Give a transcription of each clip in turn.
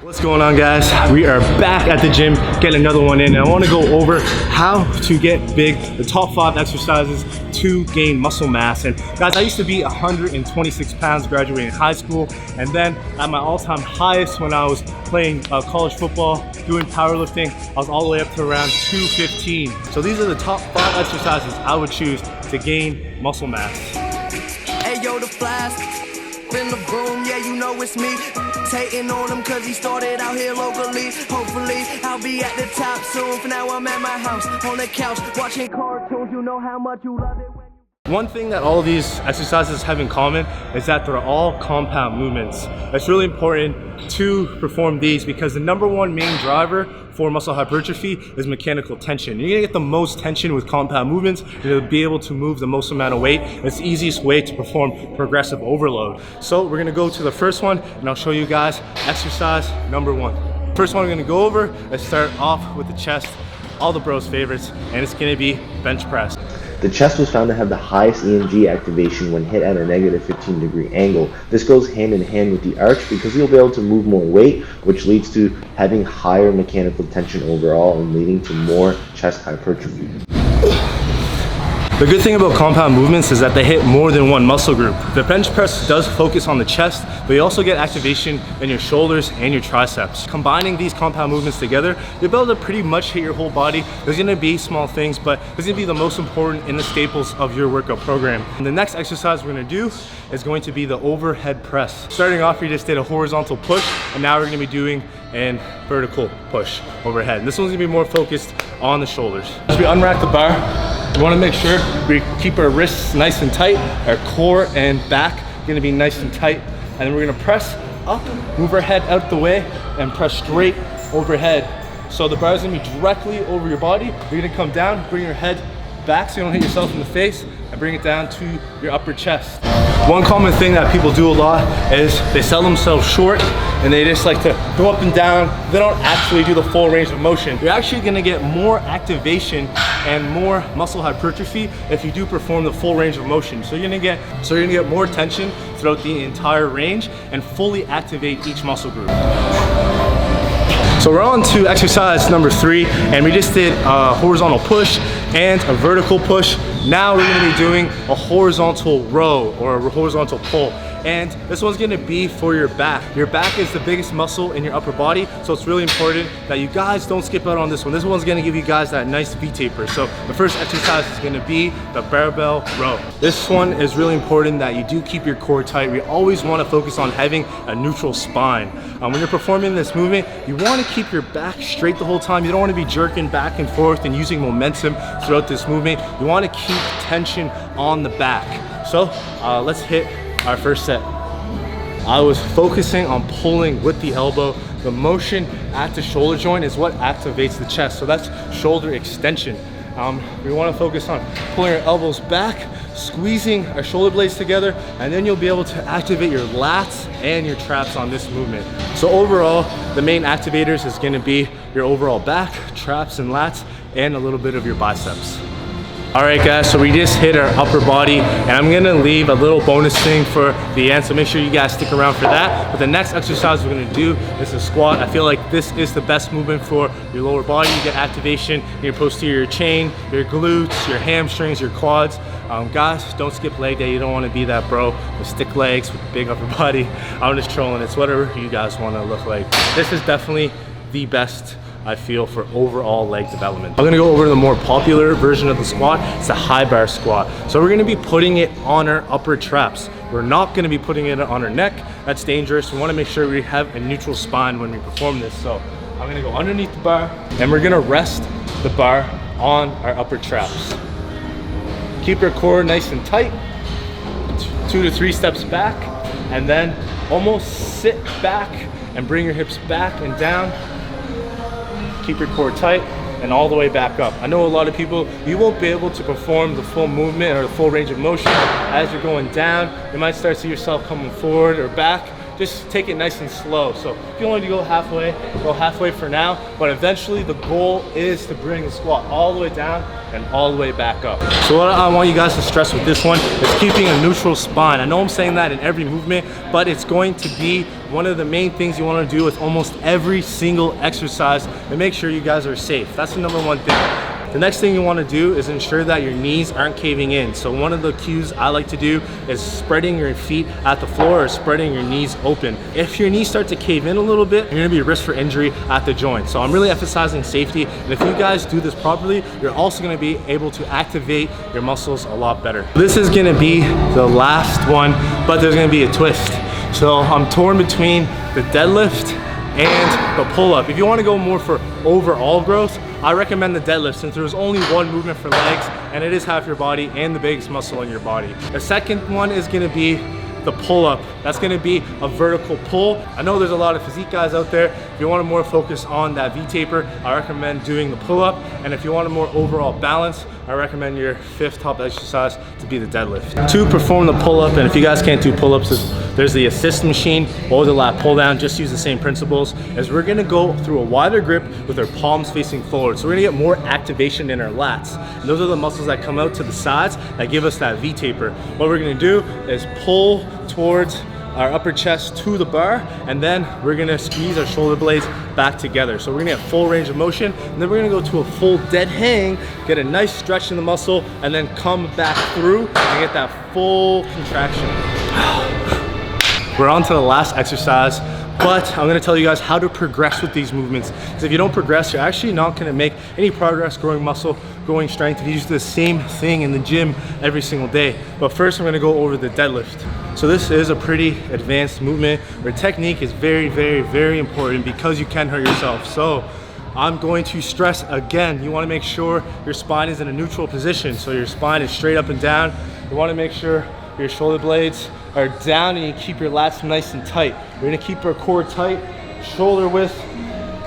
What's going on, guys? We are back at the gym, getting another one in, and I want to go over how to get big, the top 5 exercises to gain muscle mass. And guys, I used to be 126 pounds graduating high school, and then at my all-time highest when I was playing college football, doing powerlifting, I was all the way up to around 215. So these are the top 5 exercises I would choose to gain muscle mass. Hey yo, the flies in the room, yeah, you know it's me. Hating on him cause he started out here locally. Hopefully I'll be at the top soon. For now I'm at my house on the couch watching cartoons. You know how much you love it when you... One thing that all of these exercises have in common is that they're all compound movements. It's really important to perform these because the #1 main driver for muscle hypertrophy is mechanical tension. You're gonna get the most tension with compound movements. You're gonna be able to move the most amount of weight. It's the easiest way to perform progressive overload. So we're gonna go to the first one and I'll show you guys exercise #1. First one we're gonna go over, let's start off with the chest, all the bros' favorites, and it's gonna be bench press. The chest was found to have the highest EMG activation when hit at a -15-degree angle. This goes hand in hand with the arch because you'll be able to move more weight, which leads to having higher mechanical tension overall and leading to more chest hypertrophy. The good thing about compound movements is that they hit more than one muscle group. The bench press does focus on the chest, but you also get activation in your shoulders and your triceps. Combining these compound movements together, you'll be able to pretty much hit your whole body. There's gonna be small things, but it's gonna be the most important in the staples of your workout program. And the next exercise we're gonna do is going to be the overhead press. Starting off, we just did a horizontal push, and now we're gonna be doing a vertical push overhead. And this one's gonna be more focused on the shoulders. As we unrack the bar, we want to make sure we keep our wrists nice and tight, our core and back gonna be nice and tight, and then we're gonna press up, move our head out the way, and press straight overhead. So the bar is gonna be directly over your body. You're gonna come down, bring your head back so you don't hit yourself in the face, and bring it down to your upper chest. One common thing that people do a lot is they sell themselves short and they just like to go up and down. They don't actually do the full range of motion. You're actually gonna get more activation and more muscle hypertrophy if you do perform the full range of motion. So you're gonna get more tension throughout the entire range and fully activate each muscle group. So we're on to exercise #3, and we just did a horizontal push and a vertical push. Now we're gonna be doing a horizontal row or a horizontal pull. And this one's gonna be for your back. Your back is the biggest muscle in your upper body, so it's really important that you guys don't skip out on this one. This one's gonna give you guys that nice V-taper. So the first exercise is gonna be the barbell row. This one is really important that you do keep your core tight. We always wanna focus on having a neutral spine. When you're performing this movement, you wanna keep your back straight the whole time. You don't wanna be jerking back and forth and using momentum throughout this movement. You wanna keep tension on the back. So let's hit our first set. I was focusing on pulling with the elbow. The motion at the shoulder joint is what activates the chest. So that's shoulder extension. We want to focus on pulling our elbows back, squeezing our shoulder blades together, and then you'll be able to activate your lats and your traps on this movement. So overall, the main activators is going to be your overall back, traps and lats, and a little bit of your biceps. All right, guys, so we just hit our upper body, and I'm gonna leave a little bonus thing for the end, so make sure you guys stick around for that. But the next exercise we're gonna do is a squat. I feel like this is the best movement for your lower body. You get activation in your posterior chain, your glutes, your hamstrings, your quads. Guys, don't skip leg day. You don't wanna be that bro with stick legs, with big upper body. I'm just trolling. It's whatever you guys wanna look like. This is definitely the best, I feel, for overall leg development. I'm gonna go over the more popular version of the squat. It's a high bar squat. So we're gonna be putting it on our upper traps. We're not gonna be putting it on our neck. That's dangerous. We wanna make sure we have a neutral spine when we perform this. So I'm gonna go underneath the bar, and we're gonna rest the bar on our upper traps. Keep your core nice and tight, 2 to 3 steps back, and then almost sit back and bring your hips back and down. Keep your core tight and all the way back up. I know a lot of people, you won't be able to perform the full movement or the full range of motion as you're going down. You might start to see yourself coming forward or back. just take it nice and slow. So if you want to go halfway for now, but eventually the goal is to bring the squat all the way down and all the way back up. So what I want you guys to stress with this one is keeping a neutral spine. I know I'm saying that in every movement, but it's going to be one of the main things you want to do with almost every single exercise and make sure you guys are safe. That's the number one thing. The next thing you want to do is ensure that your knees aren't caving in. So one of the cues I like to do is spreading your feet at the floor or spreading your knees open. If your knees start to cave in a little bit, you're going to be at risk for injury at the joint. So I'm really emphasizing safety. And if you guys do this properly, you're also going to be able to activate your muscles a lot better. This is going to be the last one, but there's going to be a twist. So I'm torn between the deadlift and the pull-up. If you want to go more for overall growth, I recommend the deadlift since there's only one movement for legs and it is half your body and the biggest muscle in your body. The second one is going to be the pull-up. That's going to be a vertical pull. I know there's a lot of physique guys out there. If you want to more focus on that V-taper, I recommend doing the pull-up. And if you want a more overall balance, I recommend your fifth top exercise to be the deadlift. To perform the pull-up, and if you guys can't do pull-ups, there's the assist machine or the lat pull-down. Just use the same principles. As we're gonna go through a wider grip with our palms facing forward. So we're gonna get more activation in our lats. And those are the muscles that come out to the sides that give us that V-taper. What we're gonna do is pull towards our upper chest to the bar, and then we're gonna squeeze our shoulder blades back together. So we're gonna get full range of motion, and then we're gonna go to a full dead hang, get a nice stretch in the muscle, and then come back through and get that full contraction. We're on to the last exercise, but I'm gonna tell you guys how to progress with these movements. Because if you don't progress, you're actually not gonna make any progress growing muscle, growing strength if you use the same thing in the gym every single day. But first, I'm gonna go over the deadlift. So this is a pretty advanced movement where technique is very, very, very important because you can hurt yourself. So I'm going to stress again, you wanna make sure your spine is in a neutral position. So your spine is straight up and down. You wanna make sure your shoulder blades are down and you keep your lats nice and tight. We're gonna keep our core tight, shoulder width,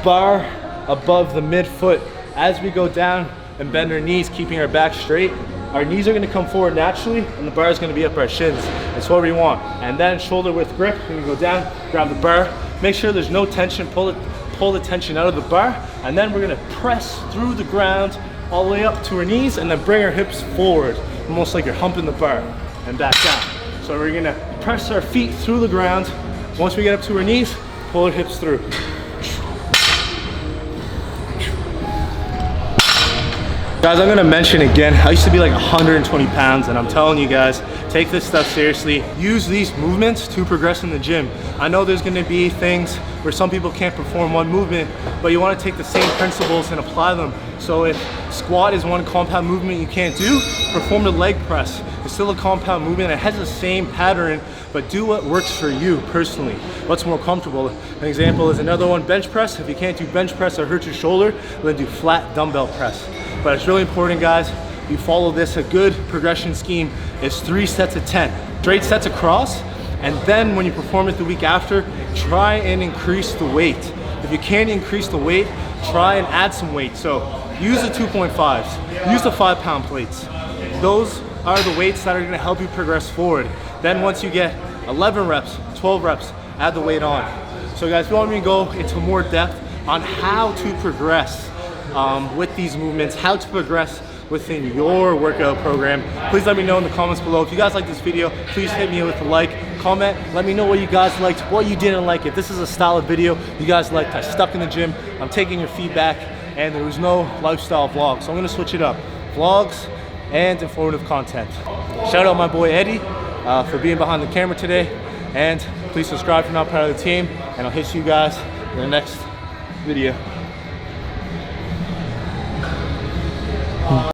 bar above the midfoot. As we go down and bend our knees, keeping our back straight, our knees are gonna come forward naturally and the bar is gonna be up our shins. That's what we want. And then shoulder width grip, we're gonna go down, grab the bar, make sure there's no tension, pull the tension out of the bar, and then we're gonna press through the ground all the way up to our knees and then bring our hips forward, almost like you're humping the bar, and back down. So we're gonna press our feet through the ground. Once we get up to our knees, pull our hips through. Guys, I'm gonna mention again, I used to be like 120 pounds and I'm telling you guys, take this stuff seriously. Use these movements to progress in the gym. I know there's gonna be things where some people can't perform one movement, but you wanna take the same principles and apply them. So if squat is one compound movement you can't do, perform the leg press. It's still a compound movement, it has the same pattern, but do what works for you personally. What's more comfortable? An example is another one, bench press. If you can't do bench press or hurt your shoulder, then do flat dumbbell press. But it's really important, guys, you follow this. A good progression scheme is 3 sets of 10. Straight sets across, and then when you perform it the week after, try and increase the weight. If you can't increase the weight, try and add some weight. So use the 2.5s, use the 5-pound plates. Those are the weights that are gonna help you progress forward. Then once you get 11 reps, 12 reps, add the weight on. So guys, if you want me to go into more depth on how to progress with these movements, how to progress within your workout program, please let me know in the comments below. If you guys like this video, please hit me with a like, comment, let me know what you guys liked, what you didn't like. If this is a style of video you guys liked, I stuck in the gym, I'm taking your feedback, and there was no lifestyle vlog, so I'm gonna switch it up. Vlogs and informative content. Shout out my boy Eddie for being behind the camera today, and please subscribe if you're not part of the team, and I'll hit you guys in the next video.